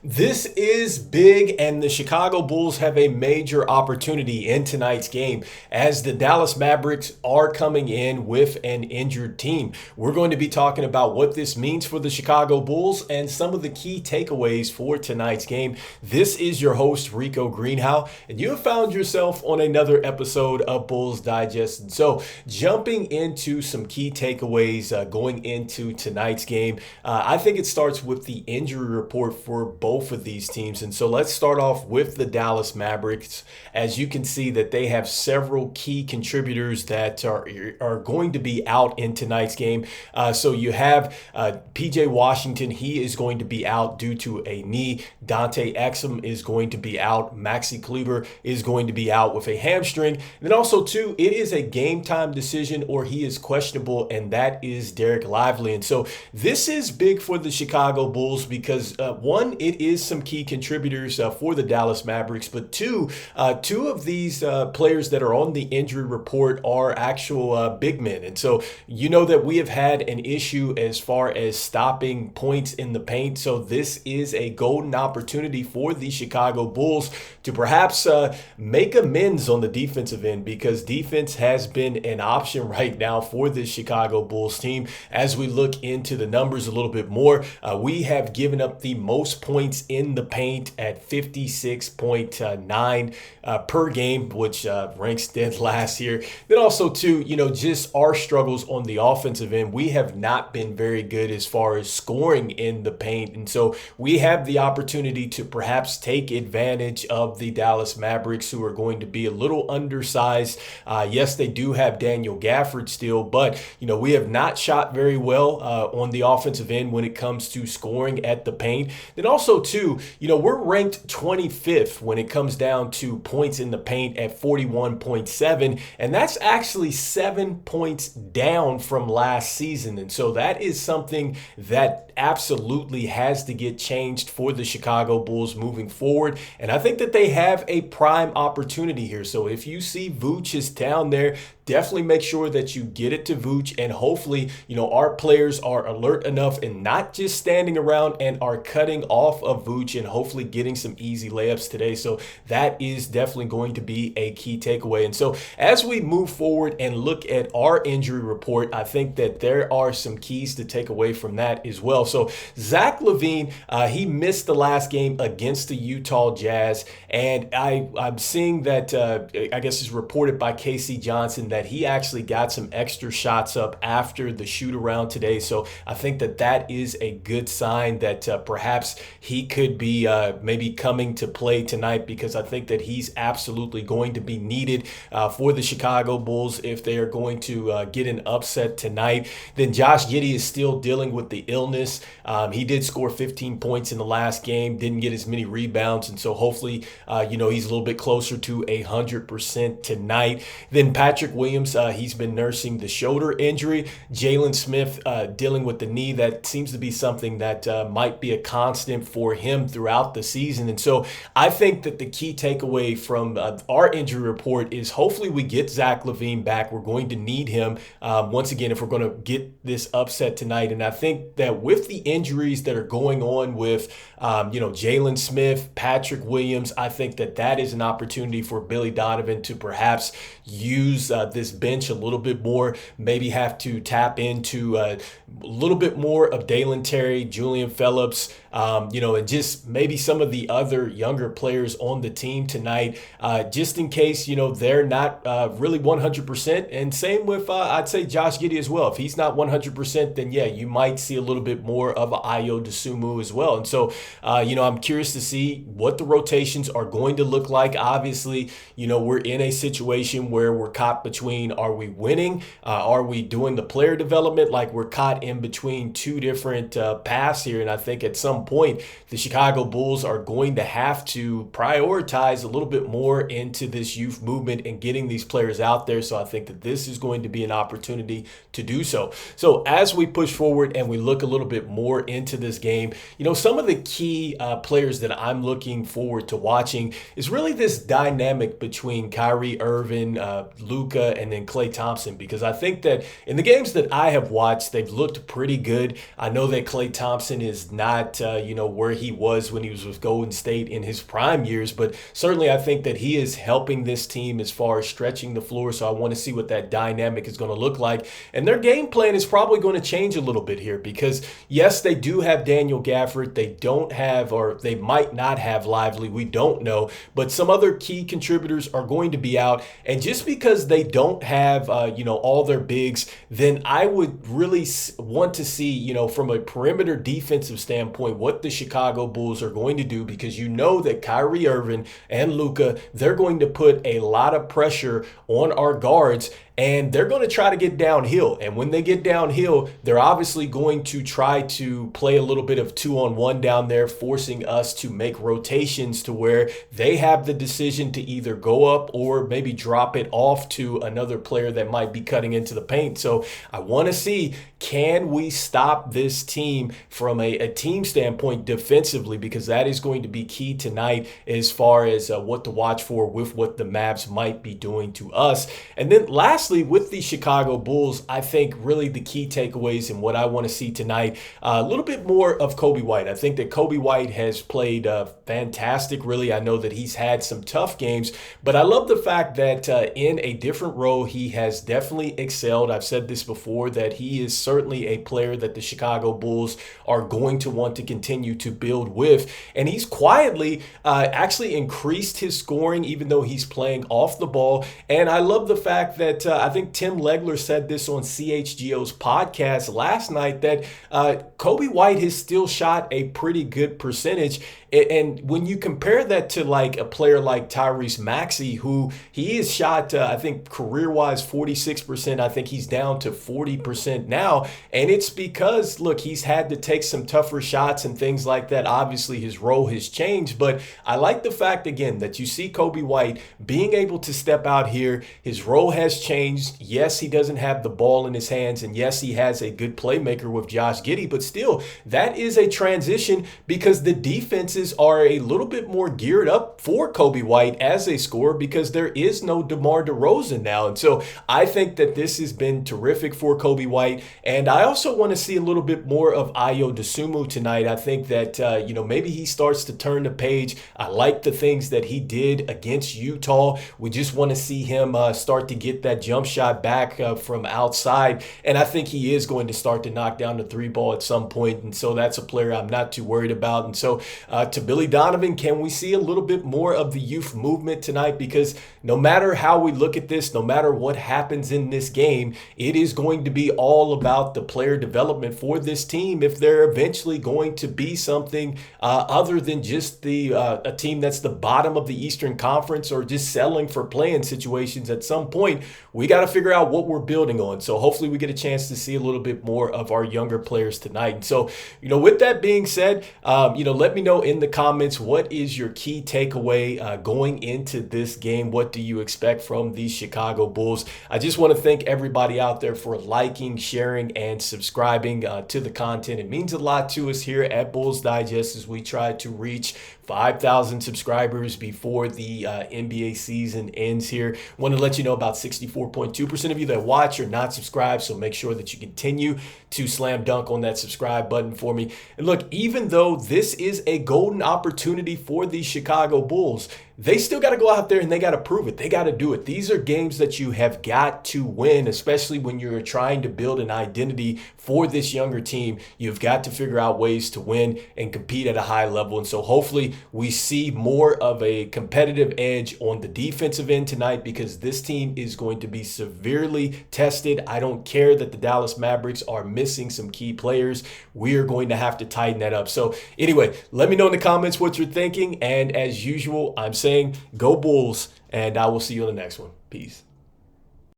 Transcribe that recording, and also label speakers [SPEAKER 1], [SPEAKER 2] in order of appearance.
[SPEAKER 1] This is big, and the Chicago Bulls have a major opportunity in tonight's game as the Dallas Mavericks are coming in with an injured team. We're going to be talking about what this means for the Chicago Bulls and some of the key takeaways for tonight's game. This is your host, Rico Greenhowe, and you have found yourself on another episode of Bulls Digest. And so, jumping into some key takeaways going into tonight's game, I think it starts with the injury report for both of these teams. And so let's start off with the Dallas Mavericks. As you can see that they have several key contributors that are going to be out in tonight's game. So you have PJ Washington. He is going to be out due to a knee. Dante Exum is going to be out. Maxi Kleber is going to be out with a hamstring. And then also too, it is a game time decision or he is questionable, and that is Derek Lively. And so this is big for the Chicago Bulls because one, it is some key contributors for the Dallas Mavericks, but two of these players that are on the injury report are actual big men. And so you know that we have had an issue as far as stopping points in the paint. So this is a golden opportunity for the Chicago Bulls to perhaps make amends on the defensive end, because defense has been an option right now for this Chicago Bulls team. As we look into the numbers a little bit more, we have given up the most points in the paint at 56.9 per game, which ranks dead last here. Then also too, just our struggles on the offensive end. We have not been very good as far as scoring in the paint. And so we have the opportunity to perhaps take advantage of the Dallas Mavericks, who are going to be a little undersized. Yes, they do have Daniel Gafford still, but we have not shot very well on the offensive end when it comes to scoring at the paint. Then also too, we're ranked 25th when it comes down to points in the paint at 41.7, and that's actually 7 points down from last season. And so that is something that absolutely has to get changed for the Chicago Bulls moving forward. And I think that they have a prime opportunity here. So if you see Vooch is down there, definitely make sure that you get it to Vooch, and hopefully, our players are alert enough and not just standing around and are cutting off of Vooch and hopefully getting some easy layups today. So that is definitely going to be a key takeaway. And so as we move forward and look at our injury report, I think that there are some keys to take away from that as well. So Zach LaVine, he missed the last game against the Utah Jazz, and I'm seeing that I guess it's reported by Casey Johnson that he actually got some extra shots up after the shoot around today. So I think that is a good sign that perhaps he could be maybe coming to play tonight, because I think that he's absolutely going to be needed for the Chicago Bulls if they are going to get an upset tonight. Then Josh Giddey is still dealing with the illness. He did score 15 points in the last game, didn't get as many rebounds, and so hopefully he's a little bit closer to 100% tonight. Then Patrick Williams, he's been nursing the shoulder injury. Jalen Smith dealing with the knee. That seems to be something that might be a constant for him throughout the season. And so I think that the key takeaway from our injury report is hopefully we get Zach LaVine back. We're going to need him once again if we're going to get this upset tonight. And I think that with the injuries that are going on with Jalen Smith, Patrick Williams, I think that is an opportunity for Billy Donovan to perhaps use this bench a little bit more, maybe have to tap into a little bit more of Dalen Terry, Julian Phillips, and just maybe some of the other younger players on the team tonight, just in case, they're not really 100%. And same with, I'd say, Josh Giddey as well. If he's not 100%, then yeah, you might see a little bit more of Ayo Dosunmu as well. And so, I'm curious to see what the rotations are going to look like. Obviously, we're in a situation where we're caught between, are we winning? Are we doing the player development? Like, we're caught in between two different paths here. And I think at some point, the Chicago Bulls are going to have to prioritize a little bit more into this youth movement and getting these players out there. So I think that this is going to be an opportunity to do so. So as we push forward and we look a little bit more into this game, some of the key players that I'm looking forward to watching is really this dynamic between Kyrie Irving, Luka, and then Klay Thompson, because I think that in the games that I have watched, they've looked looked pretty good. I know that Klay Thompson is not, where he was when he was with Golden State in his prime years, but certainly I think that he is helping this team as far as stretching the floor. So I want to see what that dynamic is going to look like. And their game plan is probably going to change a little bit here because, yes, they do have Daniel Gafford. They don't have, or they might not have Lively. We don't know. But some other key contributors are going to be out. And just because they don't have, all their bigs, then I would really want to see, from a perimeter defensive standpoint, what the Chicago Bulls are going to do, because you know that Kyrie Irving and Luka, they're going to put a lot of pressure on our guards. And they're going to try to get downhill. And when they get downhill, they're obviously going to try to play a little bit of 2-on-1 down there, forcing us to make rotations to where they have the decision to either go up or maybe drop it off to another player that might be cutting into the paint. So I want to see, can we stop this team from a team standpoint defensively? Because that is going to be key tonight as far as what to watch for with what the Mavs might be doing to us. And then lastly, with the Chicago Bulls, I think really the key takeaways and what I want to see tonight, a little bit more of Coby White. I think that Coby White has played fantastic, really. I know that he's had some tough games, but I love the fact that in a different role, he has definitely excelled. I've said this before, that he is certainly a player that the Chicago Bulls are going to want to continue to build with. And he's quietly actually increased his scoring, even though he's playing off the ball. And I love the fact that I think Tim Legler said this on CHGO's podcast last night, that Coby White has still shot a pretty good percentage. And when you compare that to like a player like Tyrese Maxey, who he has shot, I think career-wise 46%. I think he's down to 40% now. And it's because, look, he's had to take some tougher shots and things like that. Obviously, his role has changed. But I like the fact, again, that you see Coby White being able to step out here. His role has changed. Yes, he doesn't have the ball in his hands. And yes, he has a good playmaker with Josh Giddey. But still, that is a transition because the defenses are a little bit more geared up for Coby White as a scorer because there is no DeMar DeRozan now. And so I think that this has been terrific for Coby White. And I also want to see a little bit more of Ayo Dosunmu tonight. I think that, maybe he starts to turn the page. I like the things that he did against Utah. We just want to see him start to get that jump shot back from outside. And I think he is going to start to knock down the three ball at some point. And so that's a player I'm not too worried about. And so to Billy Donovan, can we see a little bit more of the youth movement tonight? Because no matter how we look at this, no matter what happens in this game, it is going to be all about the player development for this team if they're eventually going to be something other than just a team that's the bottom of the Eastern Conference or just settling for playing situations. At some point, we got to figure out what we're building on. So hopefully we get a chance to see a little bit more of our younger players tonight. And so, with that being said, let me know in the comments, what is your key takeaway going into this game? What do you expect from the Chicago Bulls? I just want to thank everybody out there for liking, sharing, and subscribing to the content. It means a lot to us here at Bulls Digest as we try to reach 5,000 subscribers before the NBA season ends here. Want to let you know about 64.2% of you that watch are not subscribed, so make sure that you continue to slam dunk on that subscribe button for me. And look, even though this is a golden opportunity for the Chicago Bulls, they still got to go out there and they got to prove it. They got to do it. These are games that you have got to win, especially when you're trying to build an identity for this younger team. You've got to figure out ways to win and compete at a high level. And so hopefully we see more of a competitive edge on the defensive end tonight, because this team is going to be severely tested. I don't care that the Dallas Mavericks are missing some key players. We are going to have to tighten that up. So anyway, let me know in the comments what you're thinking. And as usual, I'm saying go Bulls, and I will see you on the next one. Peace.